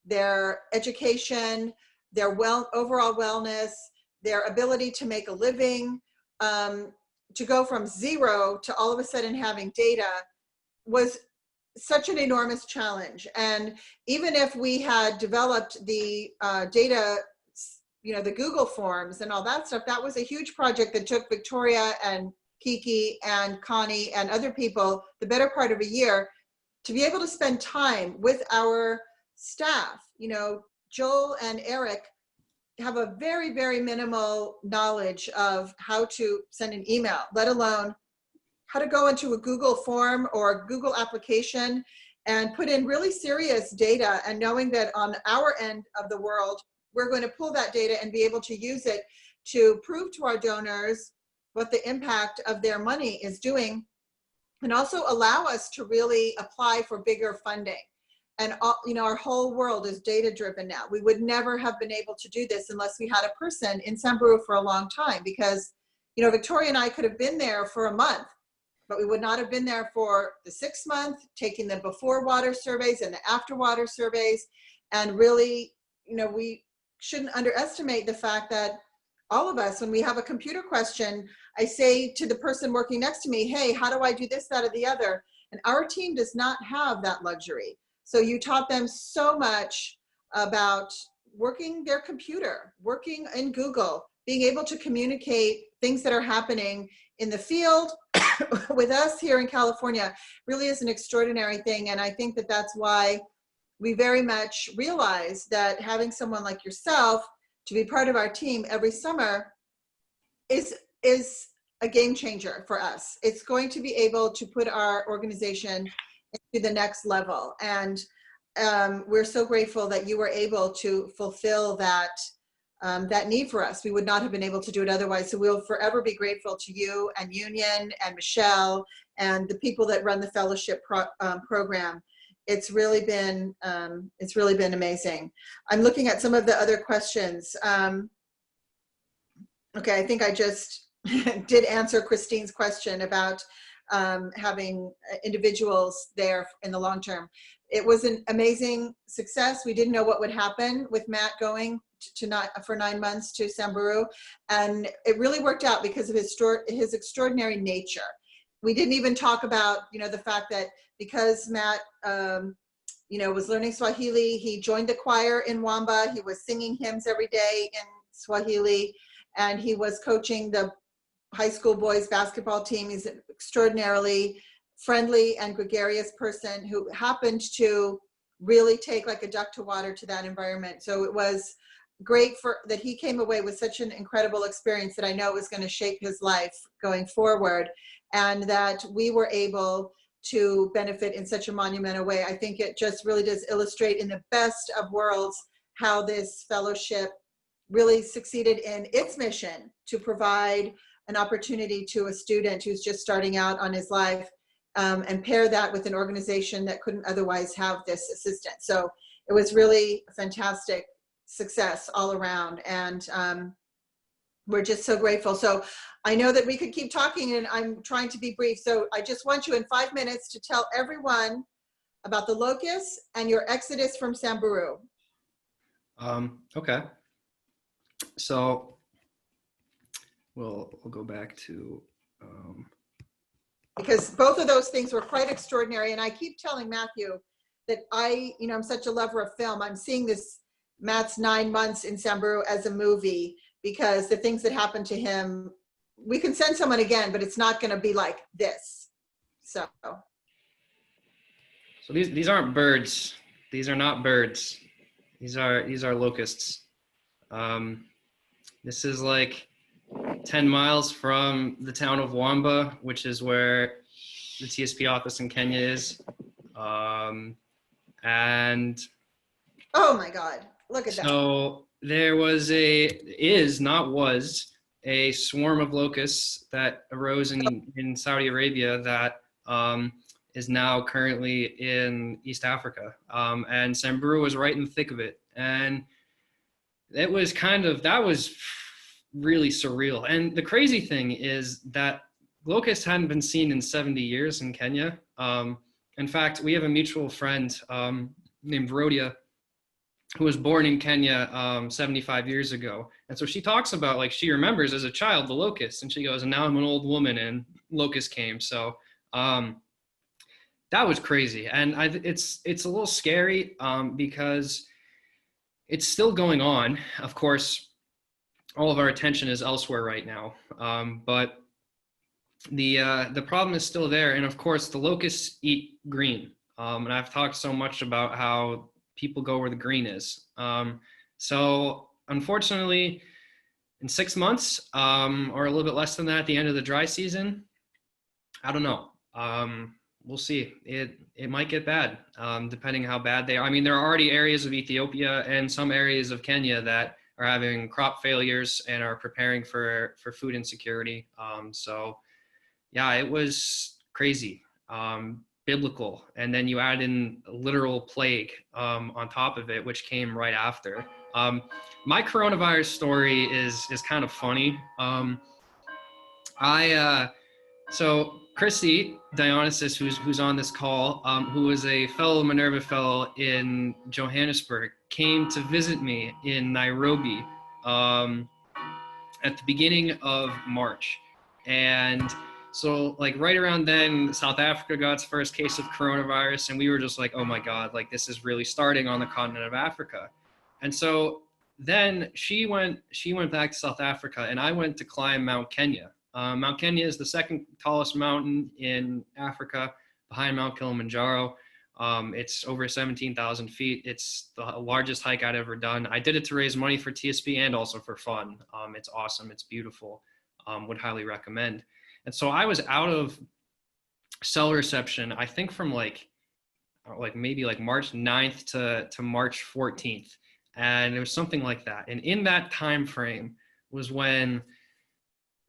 their education, their overall wellness, their ability to make a living. To go from 0 to all of a sudden having data was such an enormous challenge. And even if we had developed the data, the Google forms and all that stuff, that was a huge project that took Victoria and Kiki and Connie and other people the better part of a year to be able to spend time with our staff. You know, Joel and Eric have a very, very minimal knowledge of how to send an email, let alone how to go into a Google form or Google application and put in really serious data, and knowing that on our end of the world, we're going to pull that data and be able to use it to prove to our donors what the impact of their money is doing, and also allow us to really apply for bigger funding. And you know, our whole world is data driven now. We would never have been able to do this unless we had a person in Samburu for a long time, because, you know, Victoria and I could have been there for a month, but we would not have been there for the 6 month, taking the before water surveys and the after water surveys. And really, you know, we shouldn't underestimate the fact that all of us, when we have a computer question, I say to the person working next to me, hey, how do I do this, that, or the other? And our team does not have that luxury. So you taught them so much about working their computer, working in Google, being able to communicate things that are happening in the field with us here in California really is an extraordinary thing. And I think that that's why we very much realize that having someone like yourself to be part of our team every summer is a game changer for us. It's going to be able to put our organization into the next level. And we're so grateful that you were able to fulfill that that need for us. We would not have been able to do it otherwise. So we'll forever be grateful to you and Union and Michelle and the people that run the fellowship program. It's really been amazing. I'm looking at some of the other questions. Okay, I think I just did answer Christine's question about having individuals there in the long term. It was an amazing success. We didn't know what would happen with Matt going for 9 months to Samburu, and it really worked out because of his extraordinary nature. We didn't even talk about, you know, the fact that because Matt, you know, was learning Swahili, he joined the choir in Wamba. He was singing hymns every day in Swahili, and he was coaching the high school boys basketball team. He's an extraordinarily friendly and gregarious person who happened to really take like a duck to water to that environment. So it was great that he came away with such an incredible experience that I know was going to shape his life going forward, and that we were able to benefit in such a monumental way. I think it just really does illustrate in the best of worlds how this fellowship really succeeded in its mission to provide an opportunity to a student who's just starting out on his life, and pair that with an organization that couldn't otherwise have this assistance. So it was really a fantastic success all around, and we're just so grateful. So I know that we could keep talking, and I'm trying to be brief. So I just want you in 5 minutes to tell everyone about the locusts and your exodus from Samburu. Okay. So we'll go back to because both of those things were quite extraordinary. And I keep telling Matthew that I'm such a lover of film. I'm seeing this Matt's 9 months in Samburu as a movie, because the things that happened to him, we can send someone again, but it's not going to be like this. So these aren't birds. These are not birds. These are locusts. This is like 10 miles from the town of Wamba, which is where the TSP office in Kenya is. And oh my God, look at that. So there was a swarm of locusts that arose in Saudi Arabia that is now currently in East Africa. And Samburu was right in the thick of it. And that was really surreal. And the crazy thing is that locusts hadn't been seen in 70 years in Kenya. In fact, we have a mutual friend named Rhodia, who was born in Kenya 75 years ago. And so she talks about, like, she remembers as a child the locusts, and she goes, and now I'm an old woman and locusts came. So that was crazy. And it's a little scary because it's still going on. Of course, all of our attention is elsewhere right now. But the problem is still there. And of course, the locusts eat green. And I've talked so much about how people go where the green is. So unfortunately, in 6 months, or a little bit less than that, at the end of the dry season, I don't know. We'll see. It might get bad, depending how bad they are. I mean, there are already areas of Ethiopia and some areas of Kenya that are having crop failures and are preparing for food insecurity. So yeah, it was crazy, biblical. And then you add in a literal plague on top of it, which came right after. My coronavirus story is kind of funny. So Chrissy Dionysus, who's on this call, who was a fellow Minerva Fellow in Johannesburg, came to visit me in Nairobi at the beginning of March. And so like right around then, South Africa got its first case of coronavirus, and we were just like, oh my God, like this is really starting on the continent of Africa. And so then she went back to South Africa, and I went to climb Mount Kenya. Mount Kenya is the second tallest mountain in Africa, behind Mount Kilimanjaro. It's over 17,000 feet. It's the largest hike I'd ever done. I did it to raise money for TSP and also for fun. It's awesome. It's beautiful. Would highly recommend. And so I was out of cell reception, I think from like maybe like March 9th to March 14th. And it was something like that. And in that time frame was when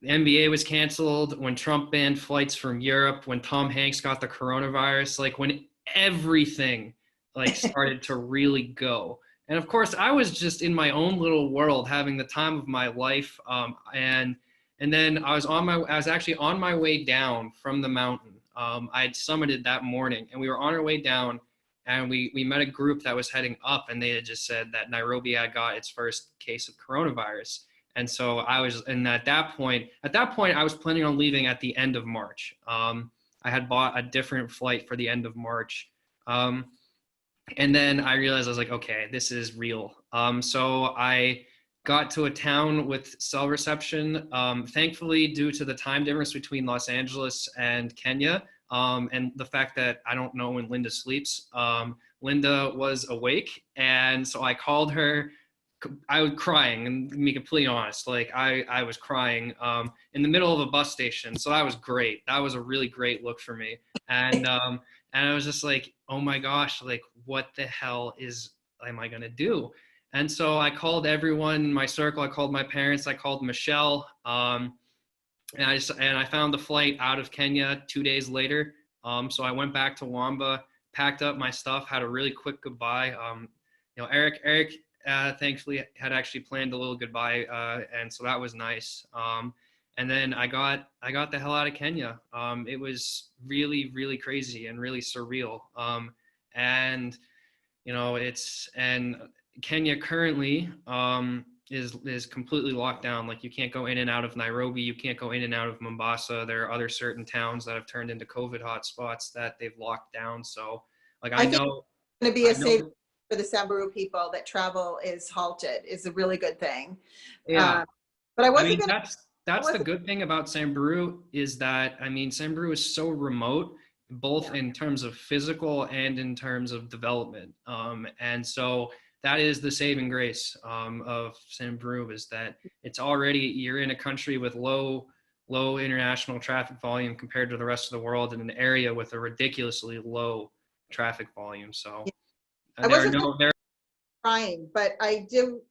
the NBA was canceled, when Trump banned flights from Europe, when Tom Hanks got the coronavirus, like when everything like started to really go. And of course, I was just in my own little world, having the time of my life. And then I was actually on my way down from the mountain. I had summited that morning, and we were on our way down, and we met a group that was heading up, and they had just said that Nairobi had got its first case of coronavirus. And so at that point, I was planning on leaving at the end of March. I had bought a different flight for the end of March. And then I realized I was like, okay, this is real. So I got to a town with cell reception. Thankfully, due to the time difference between Los Angeles and Kenya, and the fact that I don't know when Linda sleeps, Linda was awake. And so I called her. I was crying, and to be completely honest, like I was crying in the middle of a bus station. So that was great. That was a really great look for me. And I was just like, oh my gosh, like what the hell am I gonna do? And so I called everyone in my circle. I called my parents. I called Michelle. And I found the flight out of Kenya 2 days later. So I went back to Wamba, packed up my stuff, had a really quick goodbye. Eric thankfully had actually planned a little goodbye, and so that was nice. And then I got the hell out of Kenya. It was really, really crazy and really surreal. And Kenya currently is completely locked down. Like you can't go in and out of Nairobi. You can't go in and out of Mombasa. There are other certain towns that have turned into COVID hotspots that they've locked down. So like I know it's going to be a safe for the Samburu people that travel is halted is a really good thing. Yeah. But that's the good thing about Samburu is that, Samburu is so remote, both in terms of physical and in terms of development. And so that is the saving grace of Samburu, is that you're in a country with low international traffic volume compared to the rest of the world, in an area with a ridiculously low traffic volume. So I wasn't crying, but I do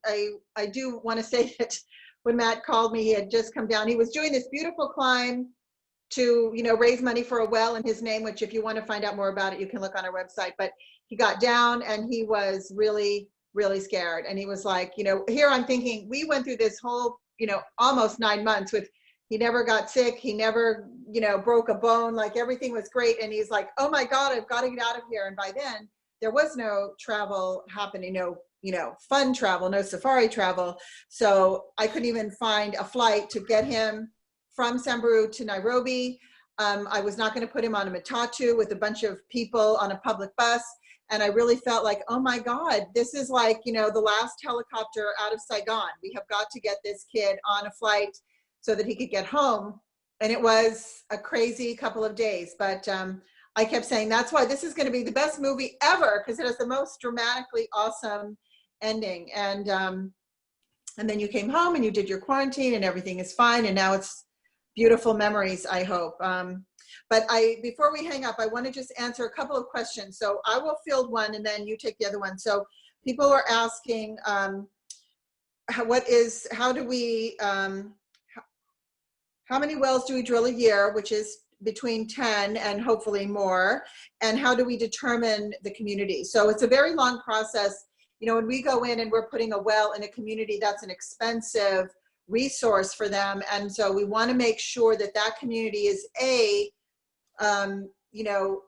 want to say that when Matt called me, he had just come down. He was doing this beautiful climb to, raise money for a well in his name, which if you want to find out more about it, you can look on our website. But he got down and he was really, really scared. And he was like, here I'm thinking, we went through this whole, almost 9 months with, he never got sick. He never, broke a bone, like everything was great. And he's like, oh my God, I've got to get out of here. And by then there was no travel happening, no fun travel, no safari travel. So I couldn't even find a flight to get him from Samburu to Nairobi. I was not going to put him on a matatu with a bunch of people on a public bus. And I really felt like, oh my God, this is like, the last helicopter out of Saigon. We have got to get this kid on a flight so that he could get home. and it was a crazy couple of days, but I kept saying, that's why this is going to be the best movie ever, because it has the most dramatically awesome ending. And then you came home and you did your quarantine and everything is fine. And now it's beautiful memories, I hope. But before we hang up, I want to just answer a couple of questions. So I will field one and then you take the other one. So people are asking, how many wells do we drill a year, which is between 10 and hopefully more, and how do we determine the community? So it's a very long process. You know, when we go in and we're putting a well in a community, that's an expensive resource for them. And so we want to make sure that that community is you know,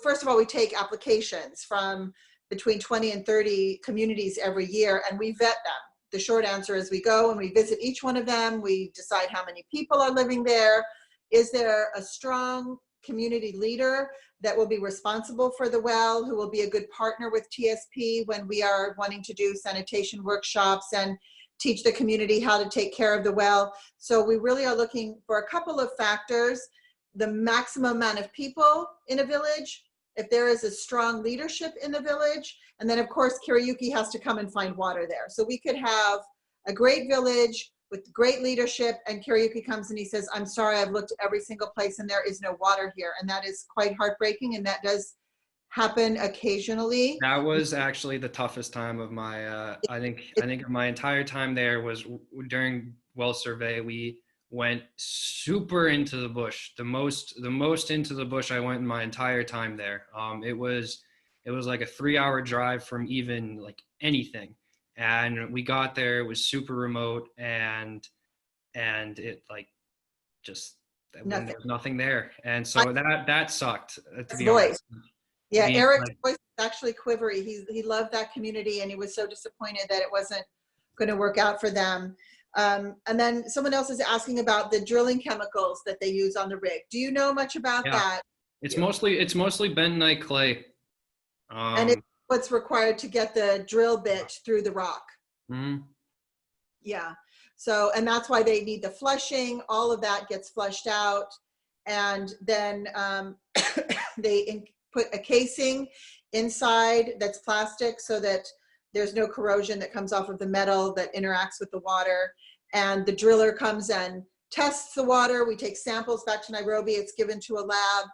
first of all, we take applications from between 20 and 30 communities every year, and we vet them. The short answer is we go and we visit each one of them. We decide how many people are living there. Is there a strong community leader that will be responsible for the well, who will be a good partner with TSP when we are wanting to do sanitation workshops and teach the community how to take care of the well? So we really are looking for a couple of factors: the maximum amount of people in a village, if there is a strong leadership in the village, and then of course Kiriyuki has to come and find water there. So we could have a great village with great leadership, and Kiriyuki comes and he says, I'm sorry, I've looked every single place and there is no water here. And that is quite heartbreaking, and that does happen occasionally. That was actually the toughest time of my, I think my entire time there was during well survey. We went super into the bush, the most into the bush I went in my entire time there. It was like a 3-hour drive from even like anything. And we got there, it was super remote, and it like just when there was nothing there. And so that sucked, to be honest. Yeah, Eric's voice is actually quivery. He loved that community, and he was so disappointed that it wasn't going to work out for them. And then someone else is asking about the drilling chemicals that they use on the rig. Do you know much about that? It's mostly bentonite clay. And it's what's required to get the drill bit through the rock. Mm-hmm. Yeah. So, and that's why they need the flushing. All of that gets flushed out. And then they put a casing inside that's plastic so that there's no corrosion that comes off of the metal that interacts with the water. And the driller comes and tests the water. We take samples back to Nairobi. It's given to a lab,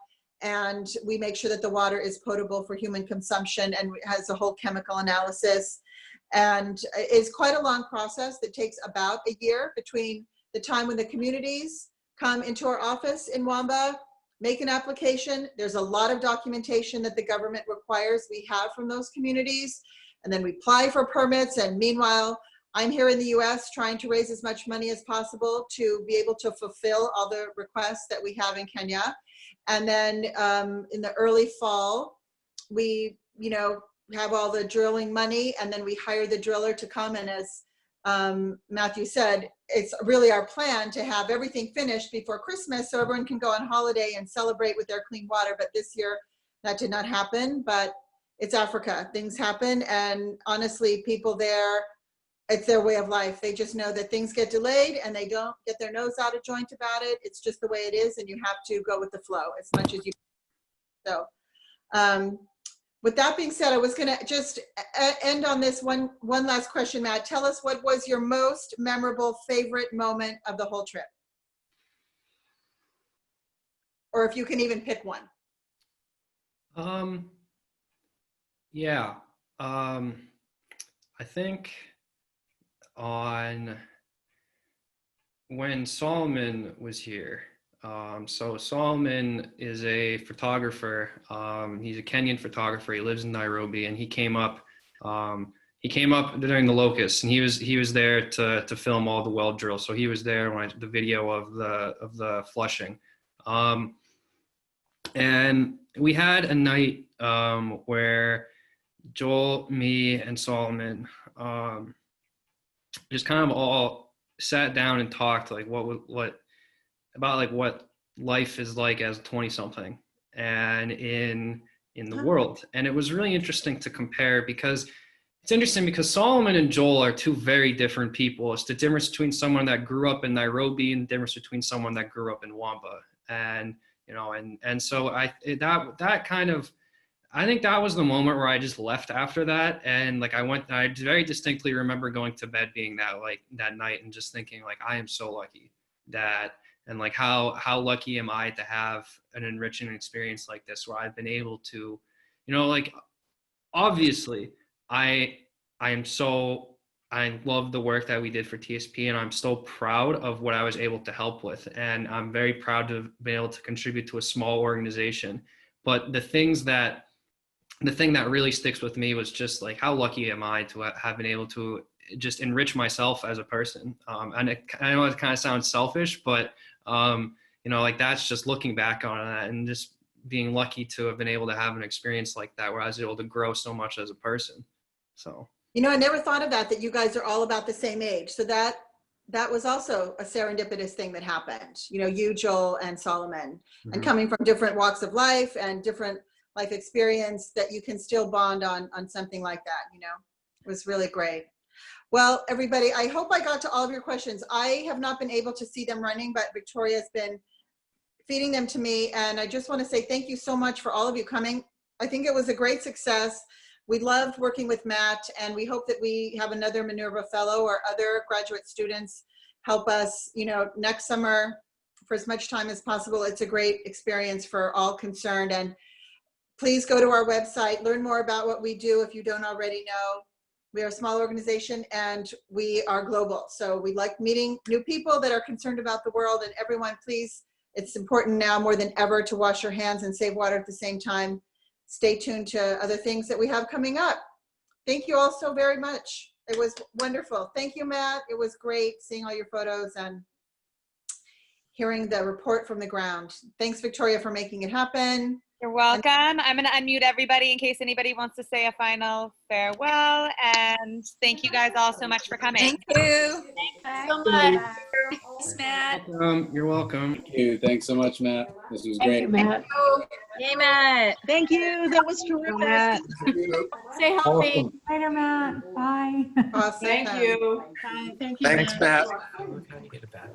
and we make sure that the water is potable for human consumption, and has a whole chemical analysis. And it's quite a long process that takes about a year between the time when the communities come into our office in Wamba, make an application. There's a lot of documentation that the government requires we have from those communities. And then we apply for permits. And meanwhile, I'm here in the US trying to raise as much money as possible to be able to fulfill all the requests that we have in Kenya. And then in the early fall, we, have all the drilling money, and then we hire the driller to come. And as Matthew said, it's really our plan to have everything finished before Christmas so everyone can go on holiday and celebrate with their clean water. But this year that did not happen, but it's Africa. Things happen. And honestly, people there, it's their way of life. They just know that things get delayed and they don't get their nose out of joint about it. It's just the way it is. And you have to go with the flow as much as you can. So with that being said, I was going to just end on this one last question, Matt. Tell us, what was your most memorable favorite moment of the whole trip? Or if you can even pick one. I think when Solomon was here. So Solomon is a photographer. He's a Kenyan photographer. He lives in Nairobi, and he came up during the locusts, and he was there to film all the well drills. So he was there when I did the video of the flushing. And we had a night where Joel, me, and Solomon just kind of all sat down and talked like about what life is like as a 20-something and in the world. And it was really interesting to compare, because it's interesting because Solomon and Joel are two very different people. It's the difference between someone that grew up in Nairobi and the difference between someone that grew up in Wamba. And, you know, and so that kind of, I think that was the moment where I just left after that. And like, I very distinctly remember going to bed being that night and just thinking like, I am so lucky that, and like, how lucky am I to have an enriching experience like this where I've been able to, you know, like, obviously I love the work that we did for TSP, and I'm so proud of what I was able to help with. And I'm very proud to have been able to contribute to a small organization. But the thing that really sticks with me was just like, how lucky am I to have been able to just enrich myself as a person. And I know it kind of sounds selfish, but you know, like, that's just looking back on that and just being lucky to have been able to have an experience like that where I was able to grow so much as a person. So, you know, I never thought of that you guys are all about the same age. So that was also a serendipitous thing that happened. You know, you, Joel, and Solomon, and coming from different walks of life and different life experience, that you can still bond on something like that, you know. It was really great. Well, everybody, I hope I got to all of your questions. I have not been able to see them running, but Victoria's been feeding them to me. And I just want to say thank you so much for all of you coming. I think it was a great success. We loved working with Matt, and we hope that we have another Minerva Fellow or other graduate students help us, you know, next summer for as much time as possible. It's a great experience for all concerned. And please go to our website, learn more about what we do if you don't already know. We are a small organization and we are global. So we like meeting new people that are concerned about the world. And everyone, please, it's important now more than ever to wash your hands and save water at the same time. Stay tuned to other things that we have coming up. Thank you all so very much. It was wonderful. Thank you, Matt. It was great seeing all your photos and hearing the report from the ground. Thanks, Victoria, for making it happen. You're welcome. I'm going to unmute everybody in case anybody wants to say a final farewell. And thank you guys all so much for coming. Thank you. Thanks so much. Thanks, Matt. You're welcome. Thank you. Thanks so much, Matt. This was great. Thank you, Matt. Yay, Matt. Thank you. That was terrific. Stay healthy. Awesome. Later, Matt. Bye. Awesome. Thank you. Bye. Thank you. Thanks, Matt. We're going to get it back.